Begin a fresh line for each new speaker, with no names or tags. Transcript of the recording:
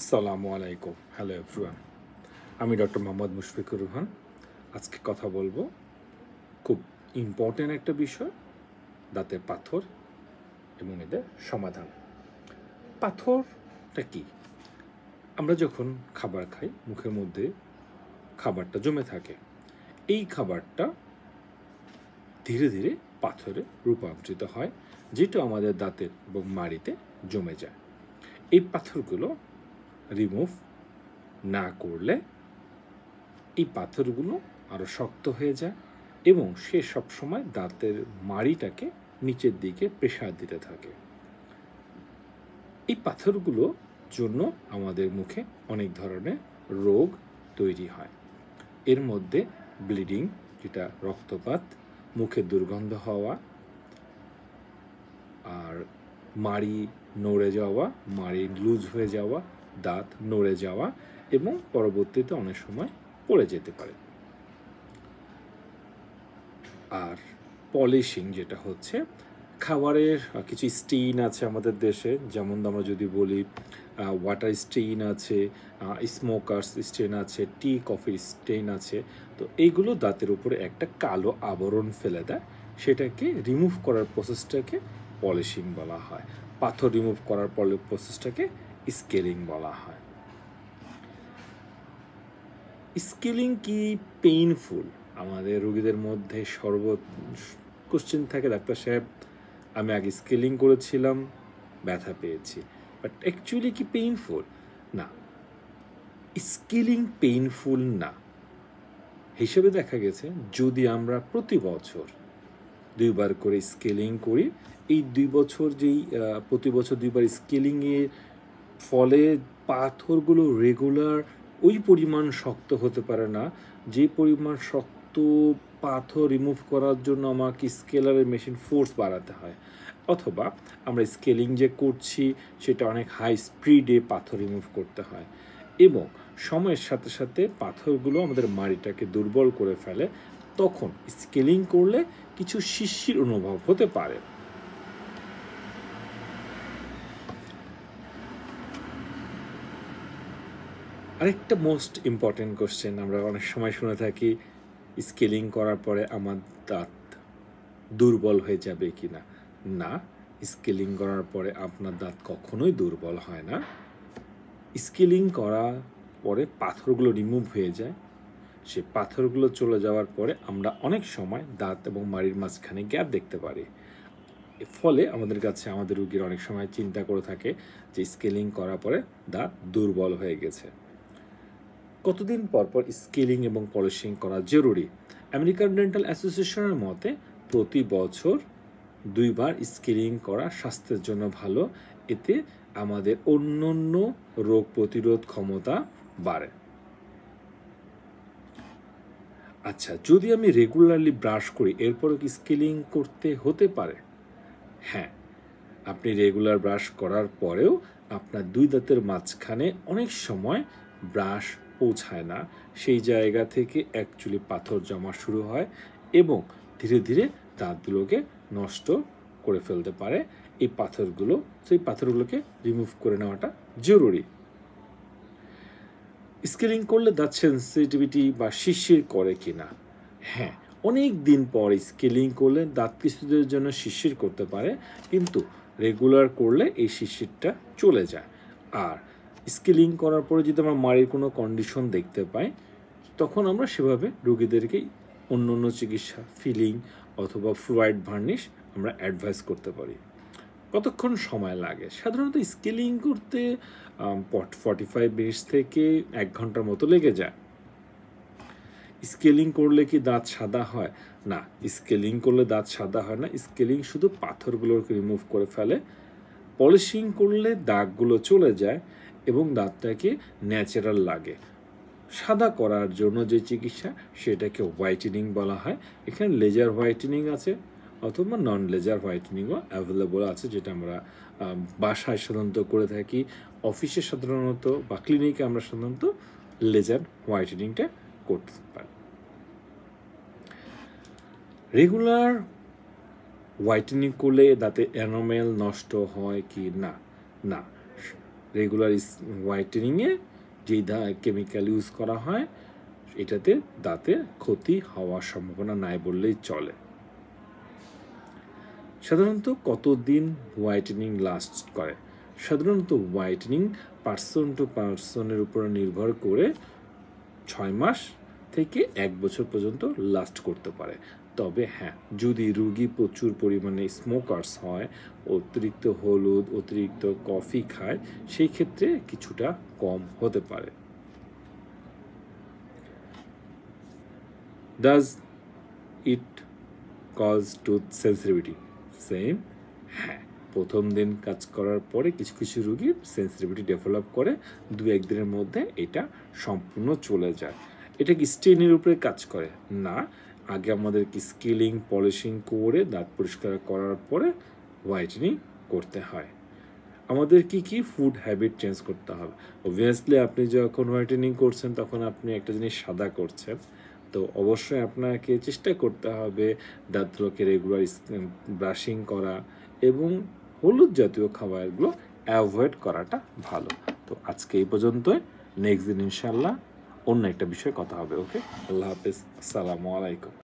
আসসালামু আলাইকুম। Hello everyone. আমি ডক্টর মোহাম্মদ মুশফিকুর রহমান। আজকে কথা বলবো খুব ইম্পর্টেন্ট একটা বিষয়, দাঁতের পাথর এবং এদের সমাধান। পাথরটা কি? আমরা যখন খাবার খাই, মুখের মধ্যে খাবারটা জমে থাকে। এই খাবারটা ধীরে ধীরে পাথরে রূপান্তরিত হয়, যেটা আমাদের দাঁতের এবং মাড়িতে জমে যায়। এই পাথরগুলো রিমুভ না করলে এই পাথরগুলো আরও শক্ত হয়ে যায় এবং সে সবসময় দাঁতের মাড়িটাকে নিচের দিকে প্রেসার দিতে থাকে। এই পাথরগুলোর জন্য আমাদের মুখে অনেক ধরনের রোগ তৈরি হয়। এর মধ্যে ব্লিডিং, যেটা রক্তপাত, মুখে দুর্গন্ধ হওয়া, আর মাড়ি নড়ে যাওয়া, মাড়ি লুজ হয়ে যাওয়া, দাঁত নড়ে যাওয়া এবং পরবর্তীতে অনেক সময় পড়ে যেতে পারে। আর পলিশিং, যেটা হচ্ছে খাবারের কিছু স্টেইন আছে আমাদের দেশে, যেমন আমরা যদি বলি ওয়াটার স্টেইন আছে, স্মোকার্স স্টেইন আছে, টি কফির স্টেইন আছে। তো এইগুলো দাঁতের উপরে একটা কালো আবরণ ফেলে দেয়। সেটাকে রিমুভ করার প্রসেসটাকে পলিশিং বলা হয়। পাথর রিমুভ করার প্রসেসটাকে স্কেলিং বলা হয়। স্কেলিং কি পেইনফুল? আমাদের রোগীদের মধ্যে কোশ্চেন থাকে, ডাক্তার সাহেব আমি আগে স্কেলিং করেছিলাম, ব্যথা পেয়েছি, বাট অ্যাকচুয়ালি কি পেইনফুল? না, স্কেলিং পেইনফুল না। হিসেবে দেখা গেছে যদি আমরা প্রতি বছর 2 বার করে স্কেলিং করি, এই 2 বছর প্রতি বছর 2 বার স্কেলিংয়ের ফলে পাথরগুলো রেগুলার ওই পরিমাণ শক্ত হতে পারে না যে পরিমাণ শক্ত পাথর রিমুভ করার জন্য আমাকে স্কেলারের মেশিন ফোর্স বাড়াতে হয়, অথবা আমরা স্কেলিং যে করছি সেটা অনেক হাই স্পিডে পাথর রিমুভ করতে হয় এবং সময়ের সাথে সাথে পাথরগুলো আমাদের মাড়িটাকে দুর্বল করে ফেলে। তখন স্কেলিং করলে কিছু শিরশির অনুভব হতে পারে। আরেকটা মোস্ট ইম্পর্টেন্ট কোশ্চেন আমরা অনেক সময় শুনে থাকি, স্কেলিং করার পরে আমার দাঁত দুর্বল হয়ে যাবে কি না? না, স্কেলিং করার পরে আপনার দাঁত কখনোই দুর্বল হয় না। স্কেলিং করার পরে পাথরগুলো রিমুভ হয়ে যায়। সে পাথরগুলো চলে যাওয়ার পরে আমরা অনেক সময় দাঁত এবং মাড়ির মাঝখানে গ্যাপ দেখতে পারি। ফলে আমাদের কাছে আমাদের রোগীর অনেক সময় চিন্তা করে থাকে যে স্কেলিং করার পরে দাঁত দুর্বল হয়ে গেছে। কতদিন পর পর স্কেলিং এবং পলিশিং করা জরুরি? আমেরিকান ডেন্টাল অ্যাসোসিয়েশনের মতে প্রতি বছর 2 বার স্কেলিং করা স্বাস্থ্যের জন্য ভালো। এতে আমাদের অন্যান্য রোগ প্রতিরোধ ক্ষমতা বাড়ে। আচ্ছা, যদি আমি রেগুলারলি ব্রাশ করি এরপরও কি স্কেলিং করতে হতে পারে? হ্যাঁ, আপনি রেগুলার ব্রাশ করার পরেও আপনার 2 দাঁতের মাঝখানে অনেক সময় ব্রাশ পৌঁছায় না। সেই জায়গা থেকে অ্যাকচুয়ালি পাথর জমা শুরু হয় এবং ধীরে ধীরে দাঁতগুলোকে নষ্ট করে ফেলতে পারে। সেই পাথরগুলোকে রিমুভ করে নেওয়াটা জরুরি। স্কেলিং করলে দাঁত সেন্সিটিভিটি বা শিরশির করে কিনা? হ্যাঁ, অনেক দিন পর স্কেলিং করলে দাঁত কিছুদের জন্য শিরশির করতে পারে, কিন্তু রেগুলার করলে এই শিরশিরটা চলে যায়। আর স্কেলিং করার পরে যদি আমরা মাড়ির কোনো কন্ডিশন দেখতে পাই, তখন আমরা সেভাবে রোগীদেরকে অন্য অন্য চিকিৎসা, ফিলিং অথবা ফ্লুইড ভার্নিশ আমরা অ্যাডভাইস করতে পারি। কতক্ষণ সময় লাগে? সাধারণত স্কেলিং করতে 45 মিনিটস থেকে 1 ঘন্টার মতো লেগে যায়। স্কেলিং করলে কি দাঁত সাদা হয়? না, স্কেলিং করলে দাঁত সাদা হয় না। স্কেলিং শুধু পাথরগুলোকে রিমুভ করে ফেলে। পলিশিং করলে দাগগুলো চলে যায় এবং দাঁতটাকে ন্যাচারাল লাগে। সাদা করার জন্য যে চিকিৎসা সেটাকে হোয়াইটেনিং বলা হয়। এখানে লেজার হোয়াইটেনিং আছে অথবা নন লেজার হোয়াইটেনিংও অ্যাভেলেবল আছে, যেটা আমরা বাসায় সাধারণত করে থাকি। অফিসে সাধারণত বা ক্লিনিকে আমরা সাধারণত লেজার হোয়াইটেনিংটা করতে পারি। রেগুলার হোয়াইটেনিং করলে দাঁতে এনামেল নষ্ট হয় কি না? না, রেগুলার হোয়াইটেনিংয়ে যেই কেমিক্যাল ইউজ করা হয় এটাতে দাঁতের ক্ষতি হওয়ার সম্ভাবনা নাই বললেই চলে। সাধারণত কতদিন হোয়াইটেনিং লাস্ট করে? সাধারণত হোয়াইটেনিং পার্সন টু পার্সনের উপর নির্ভর করে 6 মাস থেকে 1 বছর পর্যন্ত লাস্ট করতে পারে। তবে হ্যাঁ, যদি রোগী প্রচুর পরিমাণে স্মোকার্স হয়, অতিরিক্ত হলুদ, অতিরিক্ত কফি খায়, সেই ক্ষেত্রে কিছুটা কম হতে পারে। Does it cause tooth sensitivity? Same, হ্যাঁ, প্রথম দিন কাজ করার পরে কিছু কিছু রোগীর সেন্সিটিভিটি ডেভেলপ করে, 2-1 দিনের মধ্যে এটা সম্পূর্ণ চলে যায়। এটা কি স্টেনের উপরে কাজ করে? না, আগে আমাদেরকে স্কেলিং পলিশিং করে দাঁত পরিষ্কার করার পরে হোয়াইটেনিং করতে হয়। আমাদের কি ফুড হ্যাবিট চেঞ্জ করতে হবে। অবভিয়াসলি আপনি যখন হোয়াইটেনিং করছেন তখন আপনি একটা জিনিস সাদা করছেন, তো অবশ্যই আপনাকে চেষ্টা করতে হবে দাঁতগুলোকে রেগুলার ব্রাশিং করা এবং হলুদ জাতীয় খাবারগুলো অ্যাভয়েড করাটা ভালো। তো আজকে এই পর্যন্তই, নেক্সট দিন ইনশাল্লাহ অন্য একটা বিষয়ে কথা হবে। ওকে, আল্লাহ হাফেজ, আসসালামু আলাইকুম।